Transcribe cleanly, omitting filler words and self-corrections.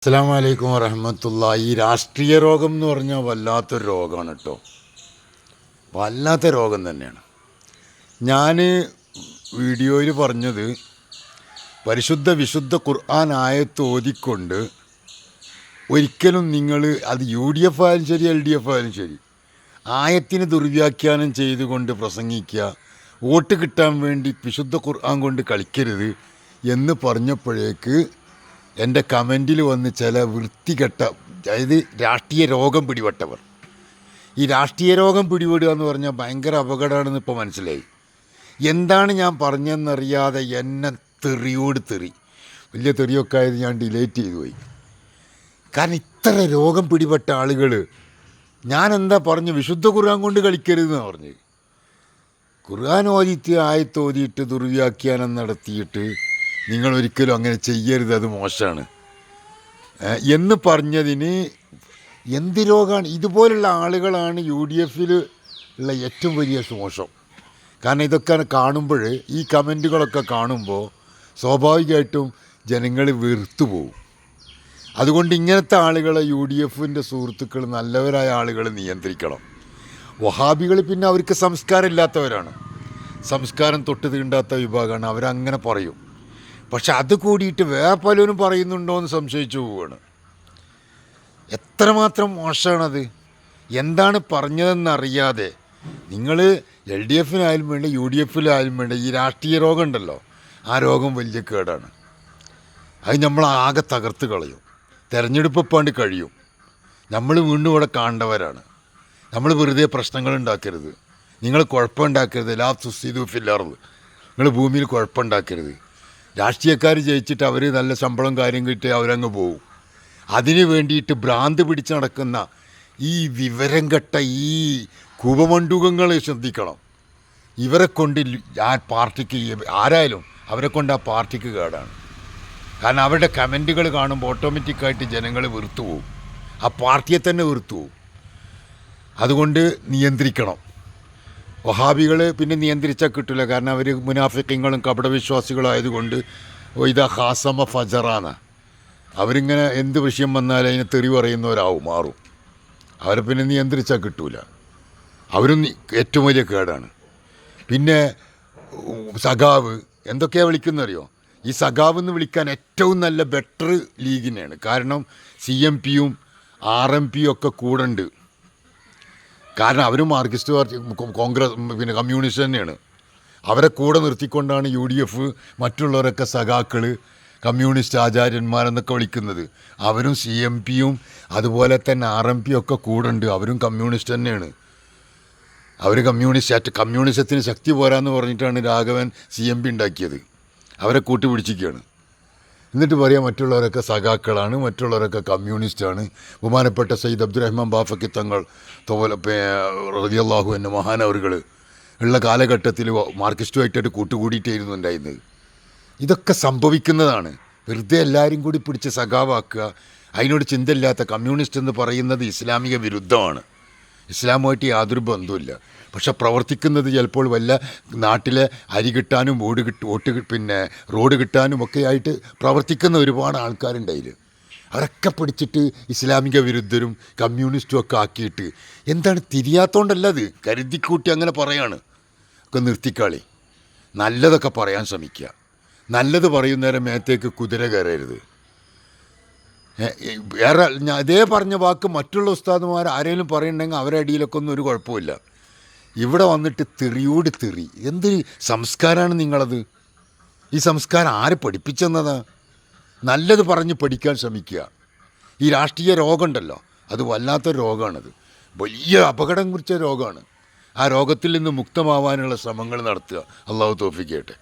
അസ്സലാമു അലൈക്കും വറഹ്മത്തുള്ളാഹി. ഈ രാഷ്ട്രീയ രോഗം എന്ന് പറഞ്ഞാൽ വല്ലാത്തൊരു രോഗമാണ് കേട്ടോ, വല്ലാത്ത രോഗം തന്നെയാണ്. ഞാൻ വീഡിയോയിൽ പറഞ്ഞത് വിശുദ്ധ ഖുർആൻ ആയത്ത് ഓതിക്കൊണ്ട് ഒരിക്കലും നിങ്ങൾ അത് UDF ആയാലും ശരി LDF ആയാലും ശരി ആയത്തിന് ദുർവ്യാഖ്യാനം ചെയ്തുകൊണ്ട് പ്രസംഗിക്കുക, വോട്ട് കിട്ടാൻ വേണ്ടി വിശുദ്ധ ഖുർആൻ കൊണ്ട് കളിക്കരുത് എന്ന് പറഞ്ഞപ്പോഴേക്ക് എൻ്റെ കമൻറ്റിൽ വന്ന് ചില വൃത്തികെട്ട, അതായത് രാഷ്ട്രീയ രോഗം പിടിപെട്ടവർ, ഈ രാഷ്ട്രീയ രോഗം പിടിപെടുക എന്ന് പറഞ്ഞാൽ ഭയങ്കര അപകടമാണെന്ന് ഇപ്പോൾ മനസ്സിലായി. എന്താണ് ഞാൻ പറഞ്ഞതെന്നറിയാതെ എന്നെ തെറിയോട് തെറി, വലിയ തെറിയൊക്കെ ആയത് ഞാൻ ഡിലേറ്റ് ചെയ്തു പോയി. കാരണം ഇത്ര രോഗം പിടിപെട്ട ആളുകൾ, ഞാൻ എന്താ പറഞ്ഞു, വിശുദ്ധ ഖുർആൻ കൊണ്ട് കളിക്കരുതെന്നാണ് പറഞ്ഞത്. ഖുർആൻ ഓതിയിട്ട് ആയത്ത് ഓതിയിട്ട് ദുർവ്യാഖ്യാനം നടത്തിയിട്ട് നിങ്ങളൊരിക്കലും അങ്ങനെ ചെയ്യരുത്, അത് മോശമാണ് എന്ന് പറഞ്ഞതിന് എന്ത് രോഗമാണ്? ഇതുപോലുള്ള ആളുകളാണ് UDF ഉള്ള ഏറ്റവും വലിയ മോശം. കാരണം ഇതൊക്കെ കാണുമ്പോൾ, ഈ കമൻറ്റുകളൊക്കെ കാണുമ്പോൾ സ്വാഭാവികമായിട്ടും ജനങ്ങൾ വെറുത്തു പോകും. അതുകൊണ്ട് ഇങ്ങനത്തെ ആളുകളെ UDFൻ്റെ സുഹൃത്തുക്കൾ, നല്ലവരായ ആളുകൾ നിയന്ത്രിക്കണം. വഹാബികൾ പിന്നെ അവർക്ക് സംസ്കാരം ഇല്ലാത്തവരാണ്, സംസ്കാരം തൊട്ട് തീണ്ടാത്ത വിഭാഗമാണ്, അവരങ്ങനെ പറയും. പക്ഷെ അത് കൂടിയിട്ട് വേറെ പലരും പറയുന്നുണ്ടോ എന്ന് സംശയിച്ചു പോവുകയാണ്. എത്രമാത്രം മോശമാണത്! എന്താണ് പറഞ്ഞതെന്നറിയാതെ നിങ്ങൾ LDFനായാലും വേണ്ട UDFിലായാലും വേണ്ട ഈ രാഷ്ട്രീയ രോഗം ഉണ്ടല്ലോ, ആ രോഗം വലിയ കേടാണ്. അത് നമ്മൾ ആകെ തകർത്ത് കളയും. തെരഞ്ഞെടുപ്പ് ഇപ്പാണ്ട് കഴിയും, നമ്മൾ വീണ്ടും ഇവിടെ കാണേണ്ടവരാണ്. നമ്മൾ വെറുതെ പ്രശ്നങ്ങൾ ഉണ്ടാക്കരുത്, നിങ്ങൾ കുഴപ്പമുണ്ടാക്കരുത്. ലാ തുഫ്സിദു ഫിൽ അർദ്, നിങ്ങൾ ഭൂമിയിൽ കുഴപ്പമുണ്ടാക്കരുത്. രാഷ്ട്രീയക്കാർ ജയിച്ചിട്ട് അവർ നല്ല ശമ്പളം കാര്യം കിട്ടി അവരങ്ങ് പോവും. അതിന് വേണ്ടിയിട്ട് ഭ്രാന്ത് പിടിച്ച് നടക്കുന്ന ഈ വിവരം കെട്ട ഈ കൂപമണ്ഡൂകങ്ങളെ ശ്രദ്ധിക്കണം. ഇവരെ കൊണ്ട് ആ പാർട്ടിക്ക്, ആരായാലും അവരെ കൊണ്ട് ആ പാർട്ടിക്ക് കേടാണ്. കാരണം അവരുടെ കമൻറ്റുകൾ കാണുമ്പോൾ ഓട്ടോമാറ്റിക്കായിട്ട് ജനങ്ങൾ വെറുത്തു പോവും, ആ പാർട്ടിയെ തന്നെ വെറുത്തു പോവും. അതുകൊണ്ട് നിയന്ത്രിക്കണം. വഹാബികൾ പിന്നെ നിയന്ത്രിച്ചാൽ കിട്ടില്ല, കാരണം അവർ മുനാഫിഖീങ്ങളും കപടവിശ്വാസികളായതുകൊണ്ട് ഇതാ ഹാസമ ഫജറാണ്. അവരിങ്ങനെ എന്ത് വിഷയം വന്നാലും അതിനെ തെറി മാറും. അവരെ പിന്നെ നിയന്ത്രിച്ചാൽ കിട്ടൂല, അവരും ഏറ്റവും വലിയ കേടാണ്. പിന്നെ സഖാവ് എന്തൊക്കെയാണ് വിളിക്കുന്നറിയോ? ഈ സഖാവ് എന്ന് വിളിക്കാൻ ഏറ്റവും നല്ല ബെറ്റർ ലീഗിനെയാണ്. കാരണം CMPയും RMPയും ഒക്കെ കൂടെ ഉണ്ട്. കാരണം അവർ മാർക്സിസ്റ്റ് പാർട്ടി, കോൺഗ്രസ്, പിന്നെ കമ്മ്യൂണിസ്റ്റ് തന്നെയാണ്. അവരെ കൂടെ നിർത്തിക്കൊണ്ടാണ് UDF മറ്റുള്ളവരൊക്കെ സഖാക്കൾ, കമ്മ്യൂണിസ്റ്റ് ആചാര്യന്മാരെന്നൊക്കെ വിളിക്കുന്നത്. അവരും CMPയും അതുപോലെ തന്നെ RMPയും ഒക്കെ കൂടെ ഉണ്ട്. അവരും കമ്മ്യൂണിസ്റ്റ് തന്നെയാണ്. അവർ കമ്മ്യൂണിസത്തിന് ശക്തി പോരാന്ന് പറഞ്ഞിട്ടാണ് രാഘവൻ CMP ഉണ്ടാക്കിയത്. അവരെ കൂട്ടുപിടിച്ചിരിക്കുകയാണ്. എന്നിട്ട് പറയാം മറ്റുള്ളവരൊക്കെ സഖാക്കളാണ്, മറ്റുള്ളവരൊക്കെ കമ്മ്യൂണിസ്റ്റാണ്. ബഹുമാനപ്പെട്ട സയ്യിദ് അബ്ദുറഹ്മാൻ ബാഫക്കി തങ്ങൾ റളിയല്ലാഹു അൻഹു മഹാനവറുകൾ ഉള്ള കാലഘട്ടത്തിൽ മാർക്സിസ്റ്റുമായിട്ടൊരു കൂട്ടുകൂടിയിട്ടായിരുന്നു ഉണ്ടായിരുന്നത്. ഇതൊക്കെ സംഭവിക്കുന്നതാണ്. വെറുതെ എല്ലാവരും കൂടി പിടിച്ച് സഖാവാക്കുക, അതിനോട് ചിന്തയില്ലാത്ത കമ്മ്യൂണിസ്റ്റ് എന്ന് പറയുന്നത് ഇസ്ലാമിക വിരുദ്ധമാണ്. ഇസ്ലാമുമായിട്ട് യാതൊരു ബന്ധവുമില്ല. പക്ഷെ പ്രവർത്തിക്കുന്നത് ചിലപ്പോൾ വല്ല നാട്ടിലെ അരി കിട്ടാനും പിന്നെ റോഡ് കിട്ടാനും ഒക്കെ ആയിട്ട് പ്രവർത്തിക്കുന്ന ഒരുപാട് ആൾക്കാരുണ്ടായില്ല. അവരൊക്കെ പിടിച്ചിട്ട് ഇസ്ലാമിക വിരുദ്ധരും കമ്മ്യൂണിസ്റ്റും ഒക്കെ ആക്കിയിട്ട് എന്താണ് തിരിയാത്തോണ്ടല്ല, അത് കരുതിക്കൂട്ടി അങ്ങനെ പറയാണ്. ഒക്കെ നിർത്തിക്കാളി, നല്ലതൊക്കെ പറയാൻ ശ്രമിക്കുക. നല്ലത് പറയുന്നേരം മേത്തേക്ക് കുതിര കയറരുത്. വേറെ ഇതേ പറഞ്ഞ വാക്ക് മറ്റുള്ള ഉസ്താദുമാർ ആരെങ്കിലും പറയുന്നുണ്ടെങ്കിൽ അവരുടെ അടിയിലൊക്കെ ഒന്നും ഒരു കുഴപ്പമില്ല. ഇവിടെ വന്നിട്ട് തെറിയോട് തെറി. എന്ത് സംസ്കാരമാണ് നിങ്ങളത്? ഈ സംസ്കാരം ആര് പഠിപ്പിച്ചെന്നതാ? നല്ലത് പറഞ്ഞ് പഠിക്കാൻ ശ്രമിക്കുക. ഈ രാഷ്ട്രീയ രോഗം ഉണ്ടല്ലോ, അത് വല്ലാത്തൊരു രോഗമാണത്, വലിയ അപകടം കുറിച്ച രോഗമാണ്. ആ രോഗത്തിൽ നിന്ന് മുക്തമാവാനുള്ള ശ്രമങ്ങൾ നടത്തുക. അള്ളാഹു തൗഫീഖ് ചെയ്യട്ടെ.